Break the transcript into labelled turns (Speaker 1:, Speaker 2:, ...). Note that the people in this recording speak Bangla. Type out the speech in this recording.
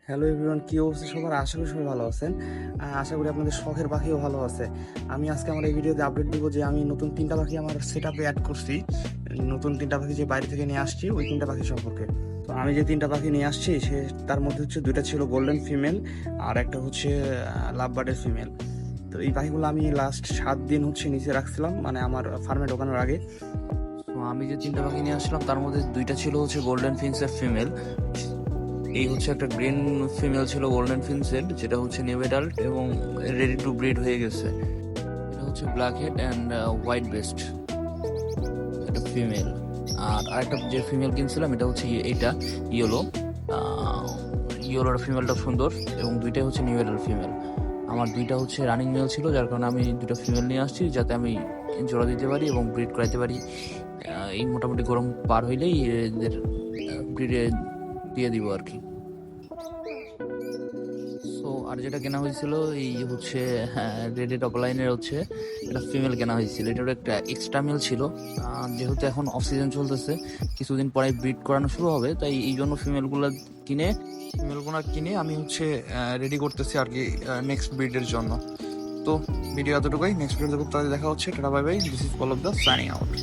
Speaker 1: হ্যালো এভরিওয়ান, কী অবস্থা সবার? আশা করি সবাই ভালো আছেন। আশা করি আপনাদের শখের পাখিও ভালো আছে। আমি আজকে আমার এই ভিডিওতে আপডেট দিব যে আমি নতুন 3টা পাখি আমার সেট আপে অ্যাড করছি। নতুন 3টা পাখি যে বাইরে থেকে নিয়ে আসছি, ওই 3টা পাখি সম্পর্কে। তো আমি যে 3টা পাখি নিয়ে আসছি তার মধ্যে হচ্ছে 2টা ছিল গোল্ডেন ফিমেল আর একটা হচ্ছে লাভ বার্ডের ফিমেল। তো এই পাখিগুলো আমি লাস্ট 7 দিন হচ্ছে নিচে রাখছিলাম, মানে আমার ফার্মে ঢোকানোর আগে।
Speaker 2: তো আমি যে 3টা পাখি নিয়ে আসলাম তার মধ্যে 2টা ছিল হচ্ছে গোল্ডেন ফিন্সের ফিমেল। এই হচ্ছে একটা গ্রিন ফিমেল ছিল গোল্ডেন ফিন্সের, যেটা হচ্ছে নিউ অ্যাডাল্ট এবং রেডি টু ব্রিড হয়ে গেছে। এটা হচ্ছে black head and white best, এটা ফিমেল। আর আরেকটা যে ফিমেল কিনছিলাম এটা হচ্ছে এইটা ইয়েলো। ইয়েলোর ফিমেলটা সুন্দর এবং দুইটাই হচ্ছে নিউ অ্যাডাল্ট ফিমেল। আমার 2টা হচ্ছে রানিং মেল ছিল, যার কারণে আমি 2টা ফিমেল নিয়ে আসছি যাতে আমি জোড়া দিতে পারি এবং ব্রিড করাইতে পারি। এই মোটামুটি গরম পার হইলেই এদের ব্রিডে দিয়ে দিব আর কি। সো আর যেটা কেনা হয়েছিল এই হচ্ছে রেডি টপ লাইনের হচ্ছে একটা ফিমেল কেনা হয়েছিল। এটার একটা এক্সট্রা মেল ছিল। যেহেতু এখন অফ সিজন চলতেছে, কিছুদিন পরে ব্রিড করানো শুরু হবে, তাই এই জন্য ফিমেলগুলো কিনে আমি হচ্ছে রেডি করতেছি আর কি নেক্সট ব্রিডের জন্য। তো ভিডিও এতটুকুই, নেক্সট ভিডিওতে খুব তাড়াতাড়ি দেখা হচ্ছে। Tata bye bye, this is all of the signing out.